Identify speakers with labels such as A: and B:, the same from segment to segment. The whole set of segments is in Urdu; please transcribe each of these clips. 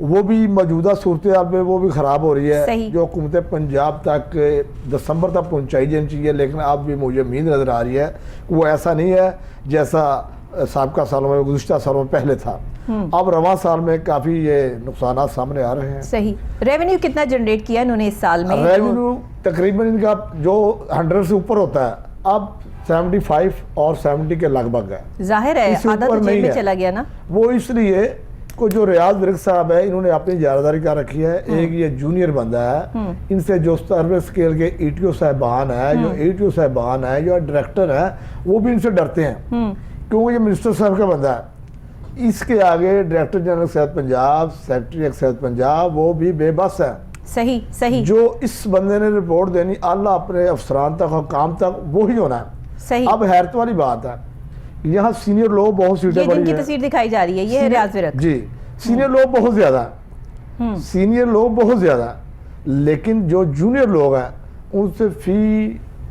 A: وہ بھی موجودہ صورتحال میں وہ بھی خراب ہو رہی ہے
B: صحیح.
A: جو حکومت پنجاب تک دسمبر تک پہنچائی جانی چاہیے، لیکن اب بھی مجھے امید نظر آ رہی ہے کہ وہ ایسا نہیں ہے جیسا سابقہ سالوں میں گزشتہ سالوں میں پہلے تھا. اب رواں سال میں کافی یہ نقصانات سامنے آ رہے ہیں.
B: صحیح. ریونیو کتنا جنریٹ کیا انہوں نے اس سال میں؟
A: ریونیو تقریباً ان کا جو 100 سے اوپر ہوتا ہے اب 75 اور 70 کے لگ بھگ ہے.
B: ظاہر ہے
A: اس سے
B: آدھا
A: اوپر
B: تو جیب
A: نہیں
B: میں
A: ہے.
B: چلا گیا نا.
A: وہ اس لیے کو جو ریاض ورک صاحب ہے انہوں نے اپنی جائیداری کر رکھی ہے. ایک یہ جونیئر بندہ ہے، ان سے جو سروے اسکیل کے ای ٹی او صاحبان ہیں، جو ای ٹی او صاحبان ہیں، جو ڈائریکٹر ہیں، وہ بھی ان سے ڈرتے ہیں کیونکہ یہ منسٹر صاحب کا بندہ ہے. اس کے آگے ڈائریکٹر جنرل صحت پنجاب، سیکرٹری صحت پنجاب وہ بھی بے بس ہے.
B: صحیح صحیح
A: جو اس بندے نے رپورٹ دینی اعلیٰ اپنے افسران تک اور کام تک وہی ہونا ہے.
B: صحیح.
A: اب حیرت والی بات ہے یہاں سینئر لوگ بہت سیٹیں
B: یہ جن
A: پڑی
B: کی
A: ہیں.
B: تصویر دکھائی جا رہی ہے یہ ہے ریاض ورک.
A: جی سینئر لوگ بہت زیادہ ہیں، سینئر لوگ بہت زیادہ ہیں، لیکن جو جونیئر لوگ ہیں ان سے فی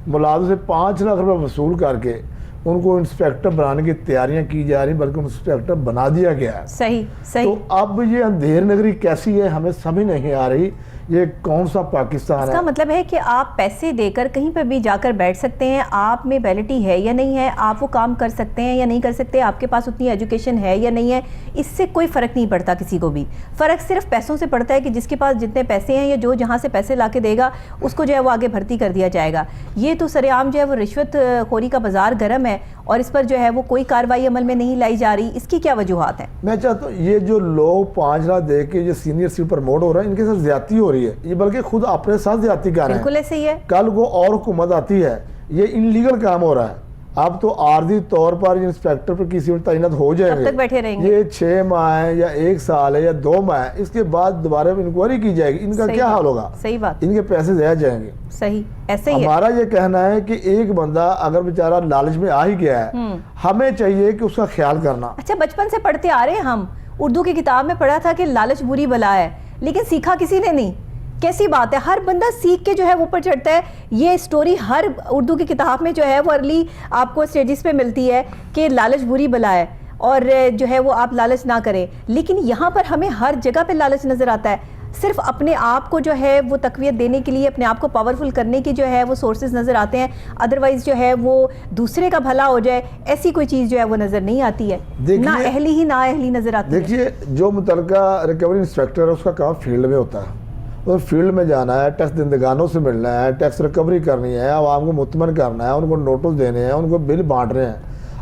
A: ملازم سے 5 لاکھ روپے وصول کر کے ان کو انسپیکٹر بنانے کی تیاریاں کی جا رہی، بلکہ انسپیکٹر بنا دیا گیا ہے.
B: صحیح صحیح.
A: تو اب یہ اندھیر نگری کیسی ہے ہمیں سمجھ نہیں آ رہی. یہ کون سا پاکستان
B: اس
A: ہے؟
B: کا مطلب ہے کہ آپ پیسے دے کر کہیں پہ بھی جا کر بیٹھ سکتے ہیں، آپ میں ایبلٹی ہے یا نہیں ہے، آپ وہ کام کر سکتے ہیں یا نہیں کر سکتے، آپ کے پاس اتنی ایجوکیشن ہے یا نہیں ہے، اس سے کوئی فرق نہیں پڑتا کسی کو بھی. فرق صرف پیسوں سے پڑتا ہے کہ جس کے پاس جتنے پیسے ہیں یا جو جہاں سے پیسے لا کے دے گا اس کو جو ہے وہ آگے بھرتی کر دیا جائے گا. یہ تو سر عام جو ہے وہ رشوت خوری کا بازار گرم ہے اور اس پر جو ہے وہ کوئی کارروائی عمل میں نہیں لائی جا رہی. اس کی کیا وجوہات ہیں؟
A: میں چاہتا ہوں یہ جو لوگ 5 لاکھ دے کے یہ سینئر سی پروموٹ ہو رہا ہے ان کے ساتھ زیادتی ہو رہی ہے، یہ بلکہ خود اپنے ساتھ زیادتی کر رہے ہیں.
B: بالکل ایسے ہی ہے.
A: کل کو اور حکومت آتی ہے یہ انلیگل کام ہو رہا ہے. اب تو عارضی طور پر انسپیکٹر پر کسی میں تعینات ہو جائیں
B: کب تک بیٹھے رہیں گے؟
A: یہ 6 ماہ ہے یا 1 سال ہے یا 2 ماہ ہے، اس کے بعد دوبارہ انکوائری کی جائے گی. ان کا کیا حال ہوگا؟
B: صحیح بات.
A: ان کے پیسے ضائع جائیں گے.
B: صحیح ایسے ہی ہے.
A: ہمارا یہ کہنا ہے کہ ایک بندہ اگر بیچارہ لالچ میں آ ہی گیا ہے ہمیں چاہیے کہ اس کا خیال کرنا.
B: اچھا بچپن سے پڑھتے آ رہے ہیں ہم، اردو کی کتاب میں پڑھا تھا کہ لالچ بری بلا ہے، لیکن سیکھا کسی نے نہیں. کیسی بات ہے؟ ہر بندہ سیکھ کے جو ہے اوپر چڑھتا ہے. یہ سٹوری ہر اردو کی کتاب میں جو ہے وہ ارلی آپ کو سٹیجز پہ ملتی ہے کہ لالچ بری بلا ہے اور جو ہے وہ آپ لالچ نہ کریں. لیکن یہاں پر ہمیں ہر جگہ پہ لالچ نظر آتا ہے. صرف اپنے آپ کو جو ہے وہ تقویت دینے کے لیے، اپنے آپ کو پاورفل کرنے کی جو ہے وہ سورسز نظر آتے ہیں، ادروائز جو ہے وہ دوسرے کا بھلا ہو جائے ایسی کوئی چیز جو ہے وہ نظر نہیں آتی ہے. نا اہلی ہی نا اہلی نظر آتی ہے.
A: دیکھیے جو متعلقہ ریکوری انسپیکٹر ہے اس کا کام فیلڈ میں ہوتا ہے، اور فیلڈ میں جانا ہے، ٹیکس دہندگانوں سے ملنا ہے، ٹیکس ریکوری کرنی ہے، عوام کو مطمئن کرنا ہے، ان کو نوٹس دینے ہیں، ان کو بل بانٹ رہے ہیں.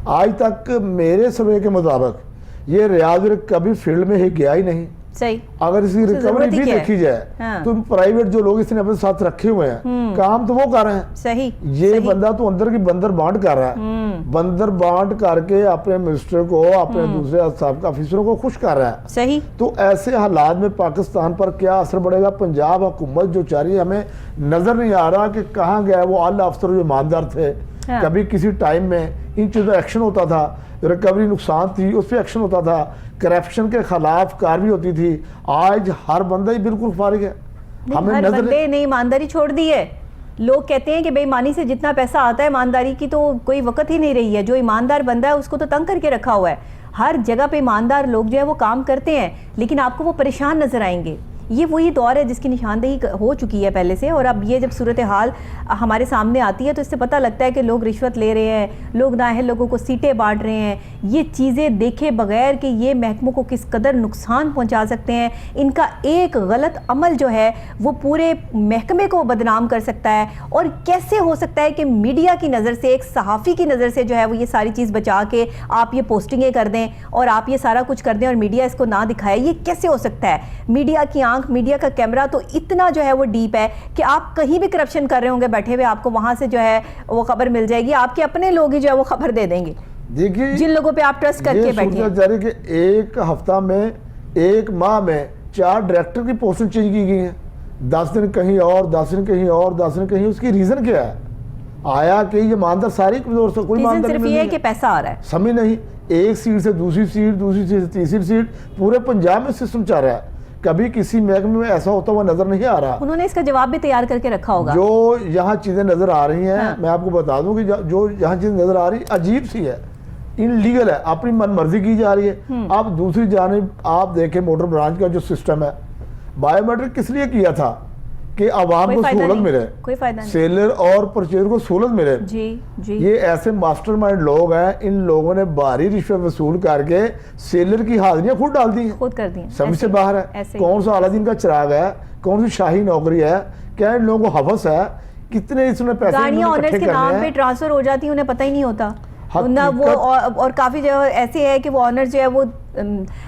A: آج تک میرے سروے کے مطابق یہ ریاض ورک کبھی فیلڈ میں ہی گیا ہی نہیں.
B: صحیح.
A: اگر اس کی ریکوری بھی دیکھی جائے تو پرائیویٹ جو لوگ اس نے اپنے ساتھ رکھے ہوئے ہیں کام تو وہ کر رہے ہیں.
B: صحیح.
A: یہ بندہ تو اندر کی بندر بانٹ کر رہا ہے، بندر بانٹ کر کے اپنے منسٹر کو، اپنے دوسرے سابقہ افسروں کو خوش کر رہا ہے.
B: صحیح.
A: تو ایسے حالات میں پاکستان پر کیا اثر پڑے گا؟ پنجاب حکومت جو چاہ رہی ہے ہمیں نظر نہیں آ رہا کہ کہاں گیا وہ اعلیٰ افسر جو ایماندار تھے. کبھی کسی ٹائم میں ان چیزوں ایکشن ہوتا تھا، ریکوری نقصان تھی اس پہ ایکشن ہوتا تھا، کرپشن کے خلاف کارروائی ہوتی تھی. آج ہر بندہ ہی بالکل فارغ ہے. ہمیں
B: ہر
A: نظر
B: بندے نے ایمانداری چھوڑ دی ہے. لوگ کہتے ہیں کہ بے ایمانی سے جتنا پیسہ آتا ہے ایمانداری کی تو کوئی وقت ہی نہیں رہی ہے. جو ایماندار بندہ ہے اس کو تو تنگ کر کے رکھا ہوا ہے. ہر جگہ پہ ایماندار لوگ جو ہے وہ کام کرتے ہیں لیکن آپ کو وہ پریشان نظر آئیں گے. یہ وہی دور ہے جس کی نشاندہی ہو چکی ہے پہلے سے، اور اب یہ جب صورتحال ہمارے سامنے آتی ہے تو اس سے پتہ لگتا ہے کہ لوگ رشوت لے رہے ہیں، لوگ نااہل لوگوں کو سیٹیں بانٹ رہے ہیں. یہ چیزیں دیکھے بغیر کہ یہ محکموں کو کس قدر نقصان پہنچا سکتے ہیں، ان کا ایک غلط عمل جو ہے وہ پورے محکمے کو بدنام کر سکتا ہے. اور کیسے ہو سکتا ہے کہ میڈیا کی نظر سے، ایک صحافی کی نظر سے جو ہے وہ یہ ساری چیز بچا کے آپ یہ پوسٹنگیں کر دیں اور آپ یہ سارا کچھ کر دیں اور میڈیا اس کو نہ دکھائے؟ یہ کیسے ہو سکتا ہے؟ میڈیا کی آنکھ، میڈیا کا کیمرہ تو اتنا جو ہے وہ ڈیپ ہے کہ آپ کہیں بھی کرپشن کر رہے ہوں گے بیٹھے ہوئے آپ کو وہاں سے جو ہے وہ خبر مل جائے گی. آپ کے اپنے لوگ ہی جو ہے وہ خبر دے دیں گے
A: دیکھیے
B: جن لوگوں پہ آپ ٹرسٹ کر کے بیٹھے ہیں.
A: جاری کہ ایک ہفتہ میں، ایک ماہ میں 4 ڈائریکٹر کی پوسٹیں چینج کی گئی ہیں. 10 دن کہیں اور، 10 دن کہیں اور، 10 دن کہیں. اس کی ریزن کیا ہے؟ آیا کہ یہ ایماندار ساری کمزور سے کوئی ایماندار
B: صرف یہ ہے کہ پیسہ آ رہا ہے.
A: سمجھ نہیں. ایک سیٹ سے دوسری سیٹ، دوسری سیٹ سے تیسری سیٹ، پورے پنجاب میں سسٹم چل رہا ہے. کبھی کسی محکمے میں ایسا ہوتا ہوا نظر نہیں آ رہا.
B: انہوں نے اس کا جواب بھی تیار کر کے رکھا ہوگا.
A: جو یہاں چیزیں نظر آ رہی ہیں میں آپ کو بتا دوں کہ جو یہاں چیزیں نظر آ رہی عجیب سی ہے. ان لیگل ہے, اپنی من مرضی کی جا رہی ہے. اب دوسری جانب آپ دیکھیں موٹر برانچ کا جو سسٹم ہے, بایو میٹرک کس لیے کیا تھا کہ عوام کو سہولت ملے,
B: کوئی فائدہ نہیں,
A: سیلر اور پرچیزر کو سہولت ملے.
B: جی
A: یہ ایسے ماسٹر مائنڈ لوگ ہیں, ان لوگوں نے بھاری رشوت وصول کر کے سیلر کی حاضریاں خود ڈال دی ہیں,
B: خود کر دی ہیں,
A: سمجھ سے باہر ہے. کون سا اعلیٰ دین کا چراغ ہے, کون سی شاہی نوکری ہے, کیا ان لوگوں کو حوث ہے, کتنے اس میں پیسے
B: گاڑیاں آنرز کے نام پہ ٹرانسفر ہو جاتی ہیں, انہیں پتہ ہی نہیں ہوتا. وہ اور کافی جگہ ایسے ہے کہ وہ آنر جو ہے وہ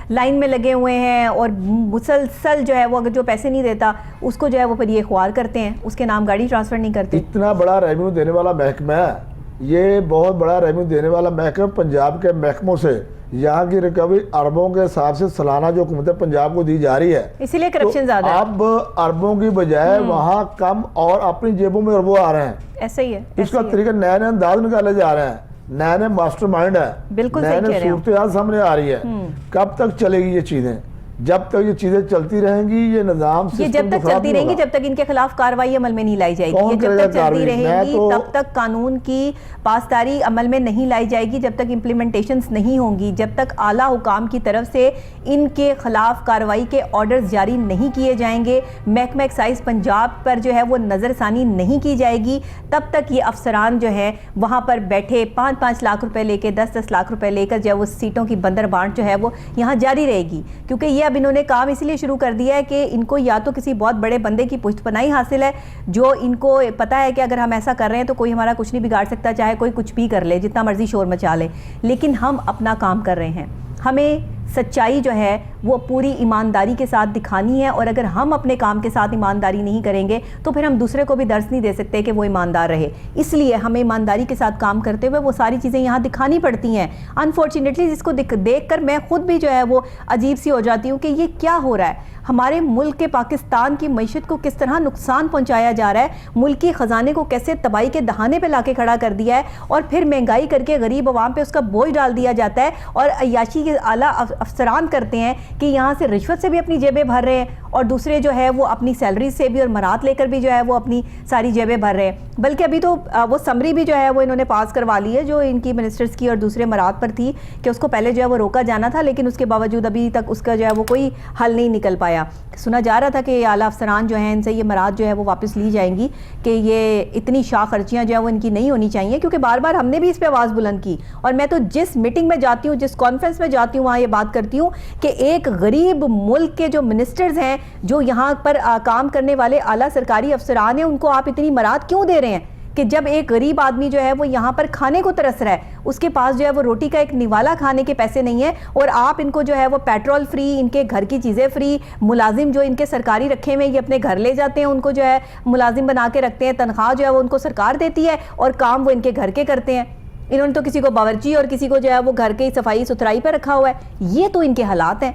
B: لائن میں لگے ہوئے ہیں اور مسلسل جو ہے وہ اگر جو پیسے نہیں دیتا اس کو جو ہے وہ پھر یہ خوار کرتے ہیں, اس کے نام گاڑی ٹرانسفر نہیں کرتے.
A: اتنا بڑا ریونیو دینے والا محکمہ ہے, یہ بہت بڑا ریونیو دینے والا محکمہ, پنجاب کے محکموں سے یہاں کی ریکوری اربوں کے حساب سے سالانہ جو حکومت پنجاب کو دی جا رہی ہے,
B: اسی لیے کرپشن زیادہ ہے.
A: اب اربوں کی بجائے وہاں کم اور اپنی جیبوں میں اربوں آ رہے ہیں.
B: ایسا ہی ہے,
A: اس کا طریقہ نئے نئے انداز نکالے جا رہے ہیں, نئے نئے ماسٹر مائنڈ ہے,
B: بالکل
A: نئے نئے صورتحال سامنے آ رہی ہے. کب تک چلے گی یہ چیزیں؟ جب تک یہ چیزیں چلتی رہیں گی, یہ نظام
B: یہ جب تک چلتی رہیں گی, جب تک ان کے خلاف کارروائی عمل میں نہیں لائی جائے گی, یہ جب تک چلتی رہیں گی تب تک قانون کی پاسداری عمل میں نہیں لائی جائے گی, جب تک امپلیمنٹیشنز نہیں ہوں گی, جب تک اعلیٰ حکام کی طرف سے ان کے خلاف کارروائی کے آرڈرز جاری نہیں کیے جائیں گے, محکمہ ایکسائز پنجاب پر جو ہے وہ نظر ثانی نہیں کی جائے گی, تب تک یہ افسران جو ہے وہاں پر بیٹھے 5-5 لاکھ روپے لے کے 10-10 لاکھ روپے لے کر جو ہے وہ سیٹوں کی بندر بانٹ جو ہے وہ یہاں جاری رہے گی. کیونکہ یہ اب انہوں نے کام اس لیے شروع کر دیا ہے کہ ان کو یا تو کسی بہت بڑے بندے کی پشت پناہی حاصل ہے, جو ان کو پتا ہے کہ اگر ہم ایسا کر رہے ہیں تو کوئی ہمارا کچھ نہیں بگاڑ سکتا, چاہے کوئی کچھ بھی کر لے, جتنا مرضی شور مچا لے, لیکن ہم اپنا کام کر رہے ہیں. ہمیں سچائی جو ہے وہ پوری ایمانداری کے ساتھ دکھانی ہے, اور اگر ہم اپنے کام کے ساتھ ایمانداری نہیں کریں گے تو پھر ہم دوسرے کو بھی درس نہیں دے سکتے کہ وہ ایماندار رہے. اس لیے ہمیں ایمانداری کے ساتھ کام کرتے ہوئے وہ ساری چیزیں یہاں دکھانی پڑتی ہیں. انفارچونیٹلی جس کو دیکھ کر میں خود بھی جو ہے وہ عجیب سی ہو جاتی ہوں کہ یہ کیا ہو رہا ہے, ہمارے ملک کے پاکستان کی معیشت کو کس طرح نقصان پہنچایا جا رہا ہے, ملکی خزانے کو کیسے تباہی کے دہانے پہ لا کے کھڑا کر دیا ہے, اور پھر مہنگائی کر کے غریب عوام پہ اس کا بوجھ ڈال دیا جاتا ہے, اور عیاشی کے اعلیٰ افسران کرتے ہیں کہ یہاں سے رشوت سے بھی اپنی جیبیں بھر رہے ہیں, اور دوسرے جو ہے وہ اپنی سیلری سے بھی اور مرات لے کر بھی جو ہے وہ اپنی ساری جیبیں بھر رہے ہیں. بلکہ ابھی تو وہ سمری بھی جو ہے وہ انہوں نے پاس کروا لی ہے جو ان کی منسٹرز کی اور دوسرے مرات پر تھی, کہ اس کو پہلے جو ہے وہ روکا جانا تھا, لیکن اس کے باوجود ابھی تک اس کا جو ہے وہ کوئی حل نہیں نکل پایا. سنا جا رہا تھا کہ اعلیٰ افسران جو ہیں ان سے یہ مراد جو ہے وہ واپس لی جائیں گی, کہ یہ اتنی شاہ خرچیاں جو ہے وہ ان کی نہیں ہونی چاہیے, کیونکہ بار بار ہم نے بھی اس پہ آواز بلند کی, اور میں تو جس میٹنگ میں جاتی ہوں, جس کانفرنس میں جاتی ہوں, وہاں یہ بات کرتی ہوں کہ ایک غریب ملک کے جو منسٹرز ہیں, جو یہاں پر کام کرنے والے اعلیٰ سرکاری افسران ہیں, ان کو آپ اتنی مراد کیوں دے رہے ہیں کہ جب ایک غریب آدمی جو ہے وہ یہاں پر کھانے کو ترس رہا ہے, اس کے پاس جو ہے وہ روٹی کا ایک نوالا کھانے کے پیسے نہیں ہیں, اور آپ ان کو جو ہے وہ پیٹرول فری, ان کے گھر کی چیزیں فری, ملازم جو ان کے سرکاری رکھے ہوئے یہ اپنے گھر لے جاتے ہیں, ان کو جو ہے ملازم بنا کے رکھتے ہیں, تنخواہ جو ہے وہ ان کو سرکار دیتی ہے, اور کام وہ ان کے گھر کے کرتے ہیں. انہوں نے تو کسی کو باورچی اور کسی کو جو ہے وہ گھر کے صفائی ستھرائی پہ رکھا ہوا ہے. یہ تو ان کے حالات ہیں.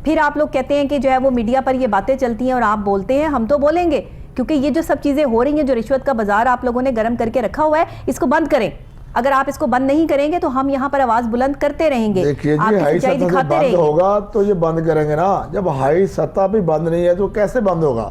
B: پھر آپ لوگ کہتے ہیں کہ جو ہے وہ میڈیا پر یہ باتیں چلتی ہیں اور آپ بولتے ہیں, ہم تو بولیں گے, کیونکہ یہ جو سب چیزیں ہو رہی ہیں, جو رشوت کا بازار آپ لوگوں نے گرم کر کے رکھا ہوا ہے, اس کو بند کریں. اگر آپ اس کو بند نہیں کریں گے تو ہم یہاں پر آواز بلند کرتے رہیں گے.
A: دیکھیے جی, ہائی سطح سے بند ہوگا تو یہ بند کریں گے نا. جب ہائی سطح پہ بند نہیں ہے تو کیسے بند ہوگا؟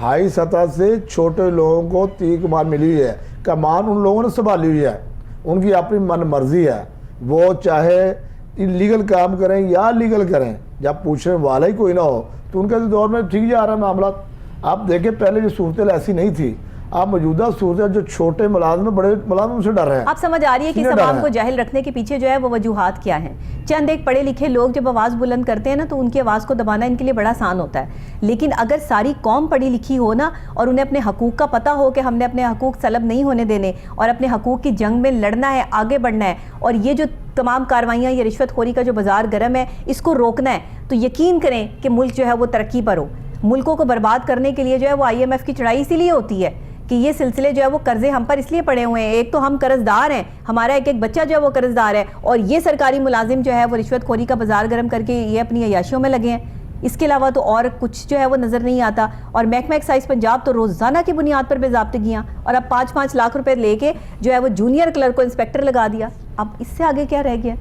A: ہائی سطح سے چھوٹے لوگوں کو تیر کمان ملی ہوئی ہے, کمان ان لوگوں نے سنبھالی ہوئی ہے, ان کی اپنی من مرضی ہے, وہ چاہے لیگل کام کریں یا لیگل کریں, جب پوچھنے والا ہی کوئی نہ ہو تو ان کے دور میں ٹھیک جا رہا ہے معاملات. آپ دیکھیں پہلے جو صورتحال ایسی نہیں تھی, آپ موجودہ صورتحال جو چھوٹے ملازم بڑے ملازم سے ڈر رہے ہیں.
B: آپ سمجھ آ رہی ہے کہ اس عوام کو جاہل رکھنے کے پیچھے جو ہے وہ وجوہات کیا ہیں. چند ایک پڑھے لکھے لوگ جب آواز بلند کرتے ہیں نا تو ان کی آواز کو دبانا ان کے لیے بڑا آسان ہوتا ہے, لیکن اگر ساری قوم پڑھی لکھی ہو نا, اور انہیں اپنے حقوق کا پتہ ہو کہ ہم نے اپنے حقوق سلب نہیں ہونے دینے, اور اپنے حقوق کی جنگ میں لڑنا ہے, آگے بڑھنا ہے, اور یہ جو تمام کاروائیاں, یہ رشوت خوری کا جو بازار گرم ہے, اس کو روکنا ہے, تو یقین کریں کہ ملک جو ہے وہ ترقی پر ہو. ملکوں کو برباد کرنے کے لیے جو ہے وہ IMF کی چڑھائی اسی لیے ہوتی ہے کہ یہ سلسلے جو ہے وہ قرضے ہم پر اس لیے پڑے ہوئے ہیں. ایک تو ہم قرض دار ہیں, ہمارا ایک ایک بچہ جو ہے وہ قرض دار ہے, اور یہ سرکاری ملازم جو ہے وہ رشوت خوری کا بازار گرم کر کے یہ اپنی عیاشیوں میں لگے ہیں. اس کے علاوہ تو اور کچھ جو ہے وہ نظر نہیں آتا. اور محکمہ ایکسائز پنجاب تو روزانہ کی بنیاد پر بے ضابطگیاں, اور اب 5-5 لاکھ روپے لے کے جو ہے وہ جونیئر کلرک کو انسپیکٹر لگا دیا. اب اس سے آگے کیا رہ گیا؟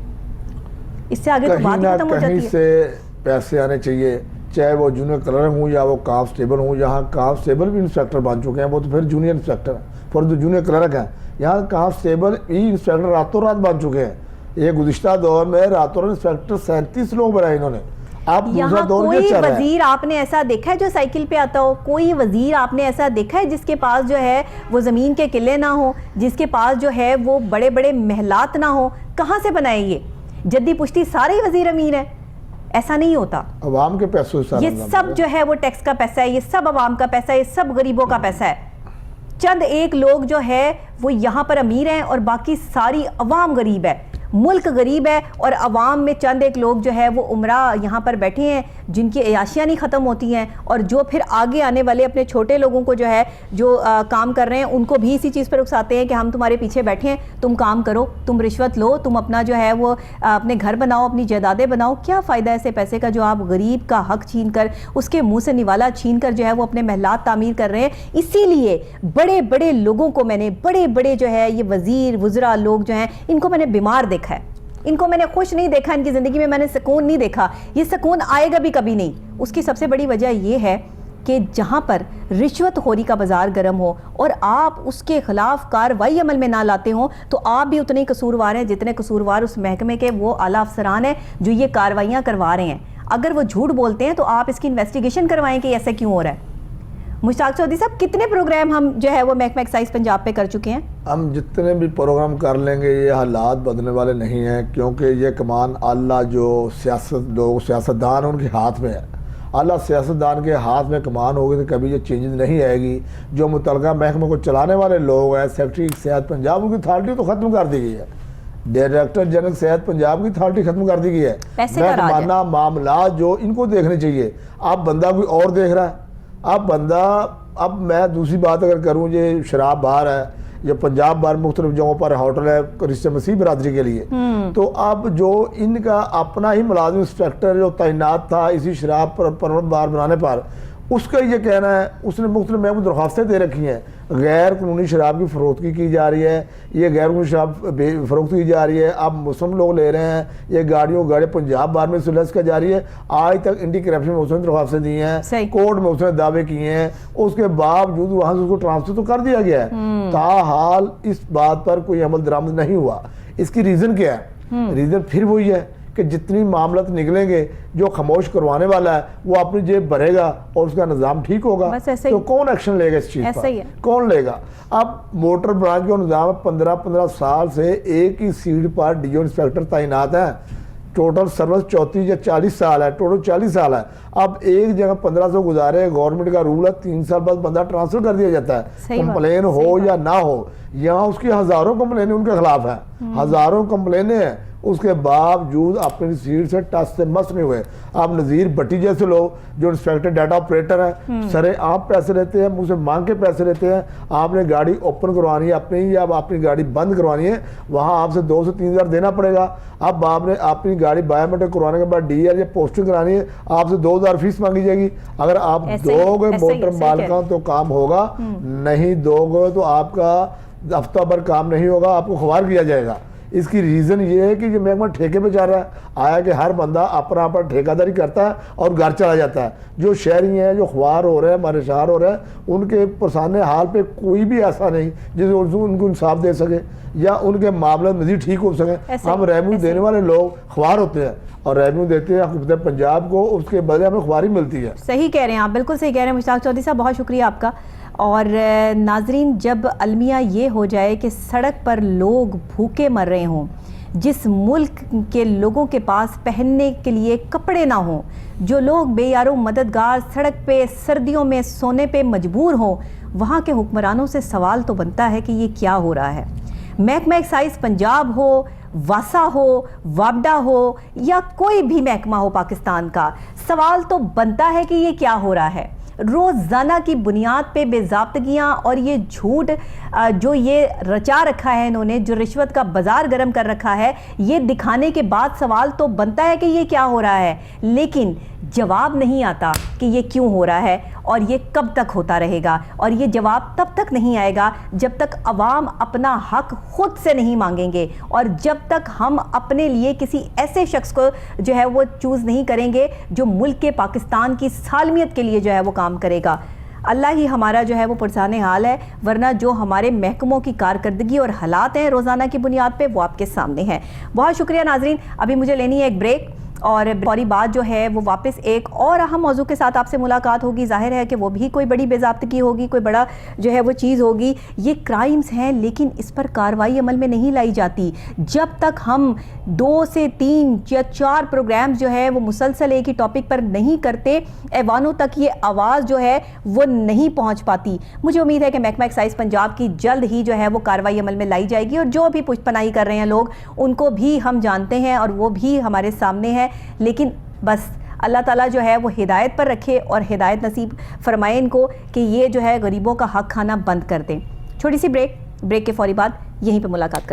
B: اس سے آگے تو بات ختم ہو جاتی ہے.
A: کہیں سے پیسے آنے چاہیے, چاہے وہ جونیئر کلرک ہوں یا وہ کانسٹیبل ہوں. یہاں کانسٹیبل بھی انسپیکٹر بن چکے ہیں, وہ تو پھر جونیئر انسپیکٹر ہیں, پھر تو جونیئر کلرک ہیں. یہاں کانسٹیبل ہی انسپیکٹر راتوں رات بن چکے ہیں. یہ گزشتہ دور میں راتوں رات انسپیکٹر 37 لوگ بنائے انہوں نے. اب دوسرا
B: یہاں
A: دور
B: کوئی
A: یہ چل رہا ہے.
B: وزیر آپ نے ایسا دیکھا ہے جو سائیکل پہ آتا ہو؟ کوئی وزیر آپ نے ایسا دیکھا ہے جس کے پاس جو ہے وہ زمین کے قلعے نہ ہو، جس کے پاس جو ہے وہ بڑے بڑے محلات نہ ہو؟ کہاں سے بنائے یہ جدی پشتی سارے وزیر امیر ہیں؟ ایسا نہیں ہوتا.
A: عوام کے پیسوں سے
B: یہ سب جو ہے وہ ٹیکس کا پیسہ ہے، یہ سب عوام کا پیسہ ہے، یہ سب غریبوں کا پیسہ ہے. چند ایک لوگ جو ہے وہ یہاں پر امیر ہیں اور باقی ساری عوام غریب ہے. ملک غریب ہے اور عوام میں چند ایک لوگ جو ہے وہ عمرہ یہاں پر بیٹھے ہیں جن کی عیاشیاں نہیں ختم ہوتی ہیں، اور جو پھر آگے آنے والے اپنے چھوٹے لوگوں کو جو ہے جو کام کر رہے ہیں ان کو بھی اسی چیز پر اکساتے ہیں کہ ہم تمہارے پیچھے بیٹھے ہیں، تم کام کرو، تم رشوت لو، تم اپنا جو ہے وہ اپنے گھر بناؤ، اپنی جائیدادیں بناؤ. کیا فائدہ ایسے پیسے کا جو آپ غریب کا حق چھین کر، اس کے منہ سے نوالا چھین کر جو ہے وہ اپنے محلات تعمیر کر رہے ہیں. اسی لیے بڑے بڑے لوگوں کو میں نے، بڑے بڑے جو ہے یہ وزیر وزراء لوگ جو ہیں، ان کو میں نے بیمار دیکھا ہے، ان کو میں نے خوش نہیں دیکھا، ان کی زندگی میں نے سکون نہیں دیکھا. یہ سکون آئے گا بھی کبھی نہیں. اس کی سب سے بڑی وجہ یہ ہے کہ جہاں پر رشوت خوری کا بازار گرم ہو اور آپ اس کے خلاف کارروائی عمل میں نہ لاتے ہوں تو آپ بھی اتنے قصوروار ہیں جتنے قصوروار اس محکمے کے وہ اعلیٰ افسران ہیں جو یہ کارروائیاں کروا رہے ہیں. اگر وہ جھوٹ بولتے ہیں تو آپ اس کی انویسٹیگیشن کروائیں کہ ایسا کیوں ہو رہا ہے. مشتاق چودھری صاحب، کتنے پروگرام ہم جو ہے وہ محکمہ ایکسائز پنجاب پہ کر چکے ہیں؟
A: ہم جتنے بھی پروگرام کر لیں گے یہ حالات بدلنے والے نہیں ہیں، کیونکہ یہ کمان اللہ جو سیاستدان ان کے ہاتھ میں ہے. اللہ سیاستدان کے ہاتھ میں کمان ہوگی تو کبھی یہ چینجز نہیں آئے گی. جو متعلقہ محکمہ کو چلانے والے لوگ ہیں، سیکرٹری صحت پنجاب، ان کی اتھارٹی تو ختم کر دی گئی ہے. ڈائریکٹر جنرل صحت پنجاب کی اتھارٹی ختم کر دی گئی ہے. محکمانہ معاملات جو ان کو دیکھنے چاہیے. اب بندہ کوئی اور دیکھ رہا ہے. اب میں دوسری بات اگر کروں، یہ شراب بار ہے، یہ پنجاب بار مختلف جگہوں پر ہوٹل ہے رشتے مسیح برادری کے لیے، تو اب جو ان کا اپنا ہی ملازم انسپیکٹر جو تعینات تھا اسی شراب پر پرمٹ بار بنانے پر، اس کا یہ کہنا ہے، اس نے مختلف محکموں کو درخواستیں دے رکھی ہیں، غیر قانونی شراب کی فروختگی کی جا رہی ہے، یہ غیر قانونی شراب فروخت کی جا رہی ہے. اب مسلم لوگ لے رہے ہیں، یہ گاڑیوں پنجاب بار میں سلیس کا جاری ہے. آج تک اینٹی کرپشن میں اس نے درخواستیں دی ہیں، کورٹ میں اس نے دعوے کیے ہیں، اس کے باوجود وہاں سے اس کو ٹرانسفر تو کر دیا گیا ہے. تاحال اس بات پر کوئی عمل درآمد نہیں ہوا. اس کی ریزن کیا ہے؟ ریزن پھر وہی ہے کہ جتنی معاملات نکلیں گے جو خاموش کروانے والا ہے وہ اپنی جیب بھرے گا اور اس کا نظام ٹھیک ہوگا، تو کون ایکشن لے گا اس چیز پر؟ کون لے گا؟ اب موٹر برانچ کا نظام 15 سال سے ایک ہی سیٹ پر ڈی او انسپیکٹر تعینات ہیں. ٹوٹل سروس 34 یا 40 سال ہے، ٹوٹل 40 سال ہے. اب ایک جگہ 1500 گزارے، گورنمنٹ کا رول ہے 3 سال بعد بندہ ٹرانسفر کر دیا جاتا ہے. کمپلین ہو یا نہ ہو، یہاں اس کی ہزاروں کمپلینیں ان کے خلاف ہیں، ہزاروں کمپلینیں ہیں، اس کے باوجود اپنی سیٹ سے ٹس سے مس نہیں ہوئے. آپ نذیر بٹی جیسے لوگ جو انسپیکٹر ڈیٹا آپریٹر ہیں، سرے آپ پیسے لیتے ہیں، مجھ سے مانگ کے پیسے لیتے ہیں. آپ نے گاڑی اوپن کروانی ہے اپنی یا اپنی گاڑی بند کروانی ہے، وہاں آپ سے 2 سے 3 ہزار دینا پڑے گا. اب آپ نے اپنی گاڑی بایومیٹرک کروانے کے بعد ڈی آر یا پوسٹنگ کرانے ہے، آپ سے 2000 فیس مانگی جائے گی. اگر آپ دو گے موٹر مالکان تو کام ہوگا، نہیں دو گے تو آپ کا ہفتہ بھر کام نہیں ہوگا، آپ کو خوار کیا جائے گا. اس کی ریزن یہ ہے کہ یہ محکمہ ٹھیکے پہ جا رہا ہے. آیا کہ ہر بندہ اپنا ٹھیکہ داری کرتا ہے اور گھر چلا جاتا ہے. جو شہری ہیں جو خوار ہو رہے ہیں، پریشان ہو رہے ہیں، ان کے پرسانے حال پہ کوئی بھی ایسا نہیں جس ان کو انصاف دے سکے یا ان کے معاملے مزید ٹھیک ہو سکے. ہم ریونیو دینے والے لوگ خوار ہوتے ہیں اور ریونیو دیتے ہیں حکومت پنجاب کو، اس کے بدلے ہمیں خواری ملتی ہے.
B: صحیح کہہ رہے ہیں آپ، بالکل صحیح کہہ رہے ہیں مشتاق چودھری صاحب، بہت شکریہ آپ کا. اور ناظرین، جب المیہ یہ ہو جائے کہ سڑک پر لوگ بھوکے مر رہے ہوں، جس ملک کے لوگوں کے پاس پہننے کے لیے کپڑے نہ ہوں، جو لوگ بے یارو مددگار سڑک پہ سردیوں میں سونے پہ مجبور ہوں، وہاں کے حکمرانوں سے سوال تو بنتا ہے کہ یہ کیا ہو رہا ہے. محکمہ ایکسائز پنجاب ہو، واسا ہو، وابڈا ہو یا کوئی بھی محکمہ ہو پاکستان کا، سوال تو بنتا ہے کہ یہ کیا ہو رہا ہے. روزانہ کی بنیاد پہ بے ضابطگیاں اور یہ جھوٹ جو یہ رچا رکھا ہے انہوں نے، جو رشوت کا بازار گرم کر رکھا ہے، یہ دکھانے کے بعد سوال تو بنتا ہے کہ یہ کیا ہو رہا ہے، لیکن جواب نہیں آتا کہ یہ کیوں ہو رہا ہے اور یہ کب تک ہوتا رہے گا. اور یہ جواب تب تک نہیں آئے گا جب تک عوام اپنا حق خود سے نہیں مانگیں گے اور جب تک ہم اپنے لیے کسی ایسے شخص کو جو ہے وہ چوز نہیں کریں گے جو ملک کے پاکستان کی سالمیت کے لیے جو ہے وہ کام کرے گا. اللہ ہی ہمارا جو ہے وہ پرسان حال ہے، ورنہ جو ہمارے محکموں کی کارکردگی اور حالات ہیں روزانہ کی بنیاد پہ وہ آپ کے سامنے ہیں۔ بہت شکریہ ناظرین، ابھی مجھے لینی ہے ایک بریک، اور فوری بعد جو ہے وہ واپس ایک اور اہم موضوع کے ساتھ آپ سے ملاقات ہوگی۔ ظاہر ہے کہ وہ بھی کوئی بڑی بے ضابطگی ہوگی، کوئی بڑا جو ہے وہ چیز ہوگی۔ یہ کرائمز ہیں لیکن اس پر کارروائی عمل میں نہیں لائی جاتی۔ جب تک ہم 2 سے 3 یا 4 پروگرامز جو ہے وہ مسلسل ایک ہی ٹاپک پر نہیں کرتے، ایوانوں تک یہ آواز جو ہے وہ نہیں پہنچ پاتی۔ مجھے امید ہے کہ محکمہ ایکسائز پنجاب کی جلد ہی جو ہے وہ کارروائی عمل میں لائی جائے گی، اور جو بھی پشت پناہی کر رہے ہیں لوگ ان کو بھی ہم جانتے ہیں اور وہ بھی ہمارے سامنے ہے، لیکن بس اللہ تعالیٰ جو ہے وہ ہدایت پر رکھے اور ہدایت نصیب فرمائے ان کو کہ یہ جو ہے غریبوں کا حق کھانا بند کر دیں۔ چھوٹی سی بریک کے فوری بعد یہیں پہ ملاقات کرتے ہیں۔